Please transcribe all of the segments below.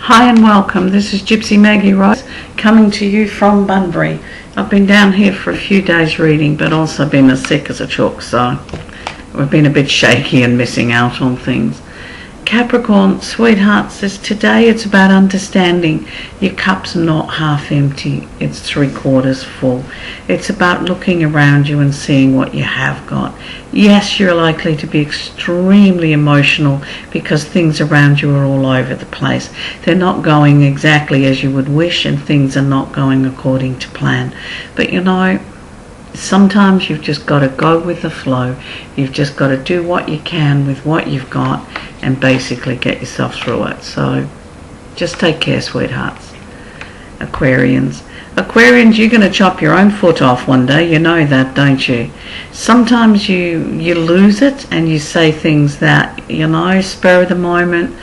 Hi and welcome. This is Gypsy Maggie Rose coming to you from Bunbury. I've been down here for a few days reading, but also been as sick as a chook, so we've been a bit shaky and missing out on things. Capricorn, sweetheart, says today it's about understanding your cup's not half empty, it's 3/4 full. It's about looking around you and seeing what you have got. Yes, you're likely to be extremely emotional because things around you are all over the place. They're not going exactly as you would wish, and things are not going according to plan. But sometimes you've just got to go with the flow. You've just got to do what you can with what you've got and basically get yourself through it. So just take care, sweethearts. Aquarians, you're going to chop your own foot off one day. You know that, don't you? Sometimes you lose it and you say things that, spur of the moment,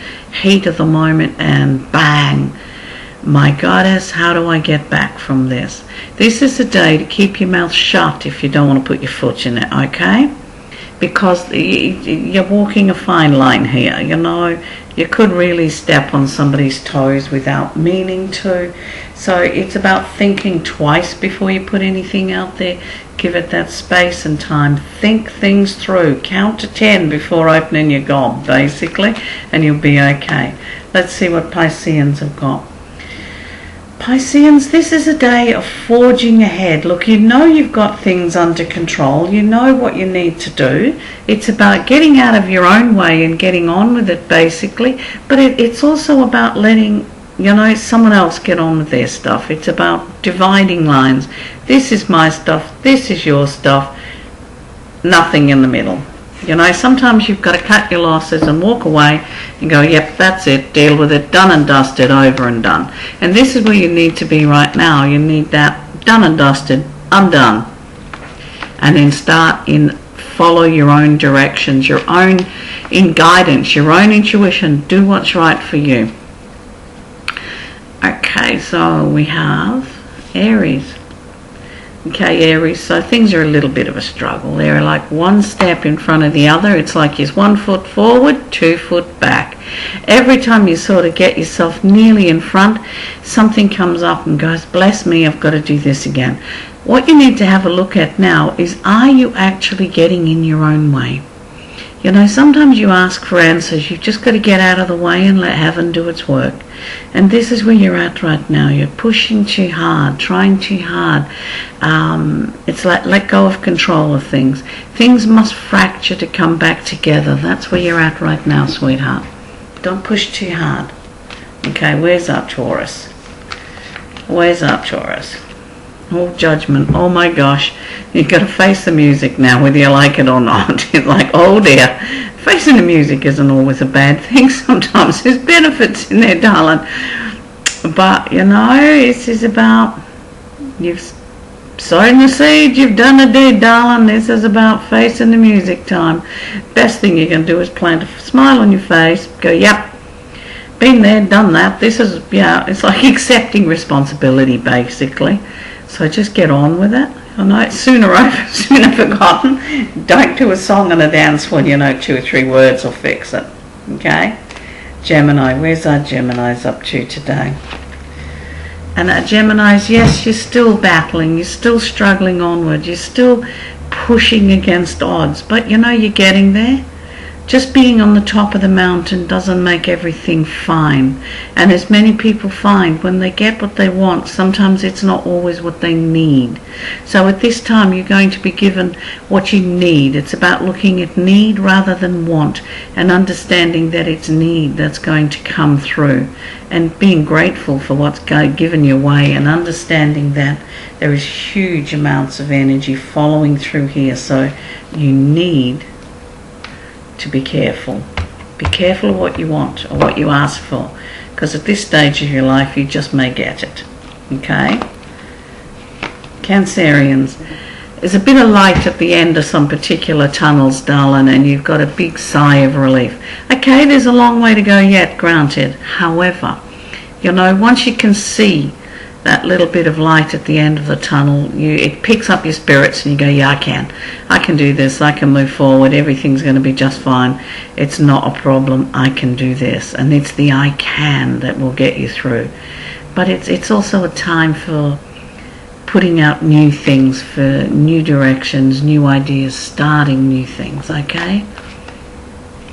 heat of the moment, and bang. My goddess, how do I get back from this? This is a day to keep your mouth shut if you don't want to put your foot in it, okay? Because you're walking a fine line here, You could really step on somebody's toes without meaning to. So it's about thinking twice before you put anything out there. Give it that space and time. Think things through. Count to 10 before opening your gob, basically, and you'll be okay. Let's see what Pisceans have got. Pisceans, this is a day of forging ahead. Look, you've got things under control. You know what you need to do. It's about getting out of your own way and getting on with it, basically. But it's also about letting, someone else get on with their stuff. It's about dividing lines. This is my stuff. This is your stuff. Nothing in the middle. Sometimes you've got to cut your losses and walk away and go, yep, that's it, deal with it, done and dusted, over and done. And this is where you need to be right now. You need that done and dusted, undone. And then follow your own directions, your own guidance, your own intuition. Do what's right for you. Okay, so we have Aries. Okay, Aries, so things are a little bit of a struggle. They're like one step in front of the other. It's like you're 1 foot forward, 2 foot back. Every time you sort of get yourself nearly in front, something comes up and goes, bless me, I've got to do this again. What you need to have a look at now is, are you actually getting in your own way? Sometimes you ask for answers. You've just got to get out of the way and let heaven do its work. And this is where you're at right now. You're pushing too hard, trying too hard. It's like let go of control of things. Things must fracture to come back together. That's where you're at right now, sweetheart. Don't push too hard. Okay, where's our Taurus? Where's our Taurus? Oh, judgment. Oh my gosh. You've got to face the music now, whether you like it or not. It's like, oh dear. Facing the music isn't always a bad thing. Sometimes there's benefits in there, darling. But, this is about, you've sown the seed, you've done the deed, darling. This is about facing the music time. Best thing you can do is plant a smile on your face. Go, yep. Been there, done that. This is, it's like accepting responsibility, basically. So just get on with it. It's sooner over, sooner forgotten. Don't do a song and a dance when 2 or 3 words will fix it. Okay? Gemini, where's our Geminis up to today? And our Geminis, yes, you're still battling. You're still struggling onward. You're still pushing against odds. But you're getting there. Just being on the top of the mountain doesn't make everything fine. And as many people find, when they get what they want, sometimes it's not always what they need. So at this time, you're going to be given what you need. It's about looking at need rather than want, and understanding that it's need that's going to come through, and being grateful for what's given your way, and understanding that there is huge amounts of energy following through here. So you need to be careful. Be careful of what you want or what you ask for, because at this stage of your life you just may get it. Okay? Cancerians, there's a bit of light at the end of some particular tunnels, darling, and you've got a big sigh of relief. Okay, there's a long way to go yet, granted. However, once you can see that little bit of light at the end of the tunnel, it picks up your spirits and you go, yeah, I can do this, I can move forward, everything's going to be just fine, it's not a problem, I can do this. And it's the I can that will get you through. But it's also a time for putting out new things, for new directions, new ideas, starting new things, okay?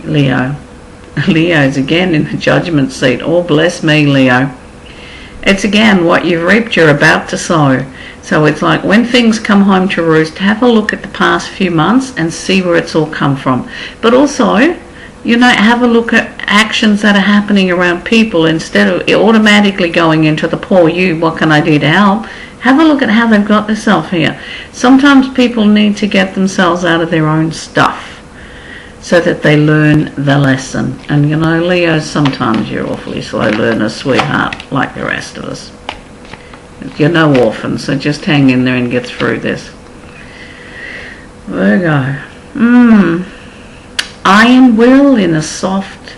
Leo. Leo's again in the judgment seat. Oh, bless me, Leo. It's again what you've reaped, you're about to sow. So it's like when things come home to roost, have a look at the past few months and see where it's all come from. But also, have a look at actions that are happening around people instead of automatically going into the poor you, what can I do to help? Have a look at how they've got themselves here. Sometimes people need to get themselves out of their own stuff so that they learn the lesson. And Leo, sometimes you're awfully slow learner, sweetheart, like the rest of us. You're no orphan, so just hang in there and get through this. Virgo. Iron will in a soft,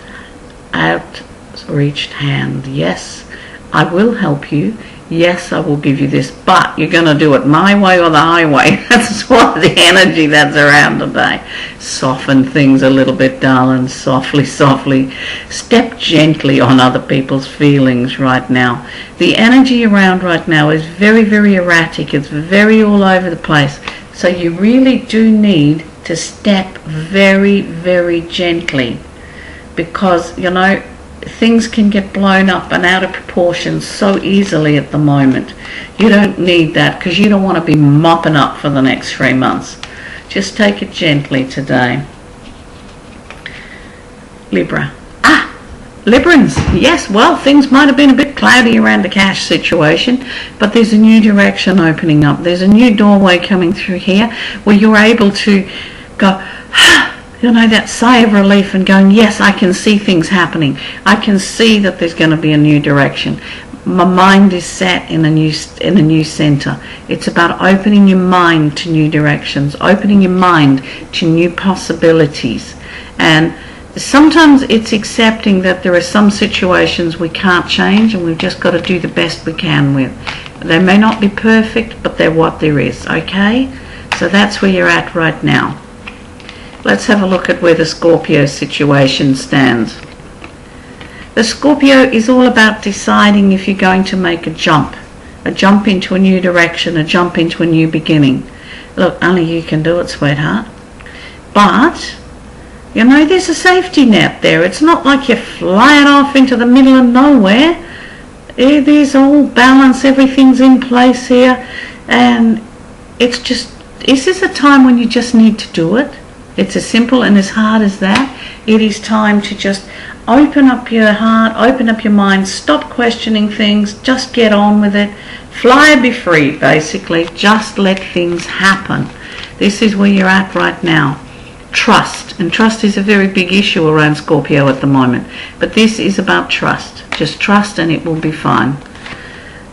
outreached hand. Yes, I will help you. Yes, I will give you this, but you're going to do it my way or the highway. That's what the energy that's around today. Soften things a little bit, darling. Softly, softly. Step gently on other people's feelings right now. The energy around right now is very, very erratic. It's very all over the place. So you really do need to step very, very gently because, things can get blown up and out of proportion so easily at the moment. You don't need that because you don't want to be mopping up for the next 3 months. Just take it gently today. Libra. Librans. Yes, well, things might have been a bit cloudy around the cash situation, but there's a new direction opening up. There's a new doorway coming through here where you're able to go, that sigh of relief and going, yes, I can see things happening. I can see that there's going to be a new direction. My mind is set in a new center. It's about opening your mind to new directions, opening your mind to new possibilities. And sometimes it's accepting that there are some situations we can't change and we've just got to do the best we can with. They may not be perfect, but they're what there is, okay? So that's where you're at right now. Let's have a look at where the Scorpio situation stands. The Scorpio is all about deciding if you're going to make a jump into a new direction, a jump into a new beginning. Look, only you can do it, sweetheart. But, there's a safety net there. It's not like you're flying off into the middle of nowhere. There's all balance, everything's in place here. And this is a time when you just need to do it. It's as simple and as hard as that. It is time to just open up your heart, open up your mind, stop questioning things, just get on with it. Fly, be free, basically. Just let things happen. This is where you're at right now. Trust. And trust is a very big issue around Scorpio at the moment. But this is about trust. Just trust and it will be fine.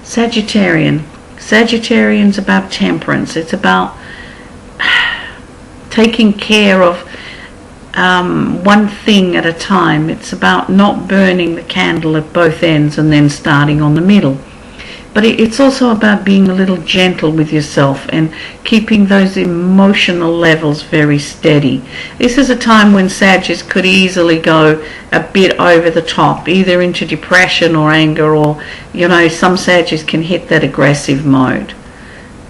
Sagittarian. Sagittarian's about temperance. It's about taking care of one thing at a time. It's about not burning the candle at both ends and then starting on the middle. But it's also about being a little gentle with yourself and keeping those emotional levels very steady. This is a time when Sagittarius could easily go a bit over the top, either into depression or anger, or, some Sagittarius can hit that aggressive mode.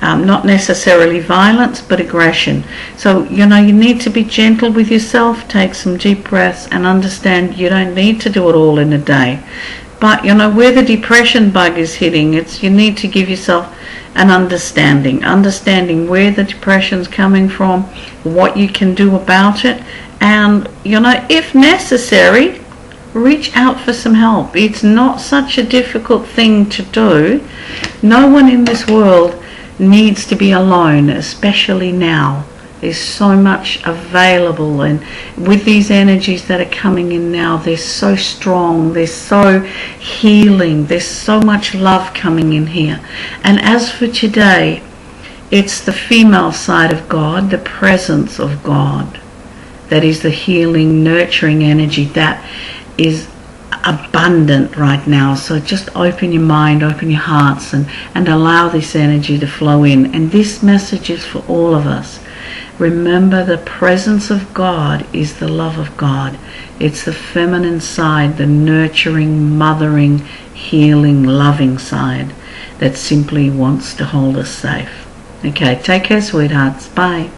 Not necessarily violence, but aggression. So, you need to be gentle with yourself, take some deep breaths and understand you don't need to do it all in a day. But, where the depression bug is hitting, you need to give yourself an understanding where the depression's coming from, what you can do about it, and, if necessary, reach out for some help. It's not such a difficult thing to do. No one in this world needs to be alone, especially now. There's so much available, and with these energies that are coming in now, they're so strong, they're so healing, there's so much love coming in here. And as for today, it's the female side of God, the presence of God, that is the healing, nurturing energy that is abundant right now. So just open your mind, open your hearts, and allow this energy to flow in. And this message is for all of us. Remember, the presence of God is the love of God. It's the feminine side, the nurturing, mothering, healing, loving side that simply wants to hold us safe. Okay, take care, sweethearts. Bye.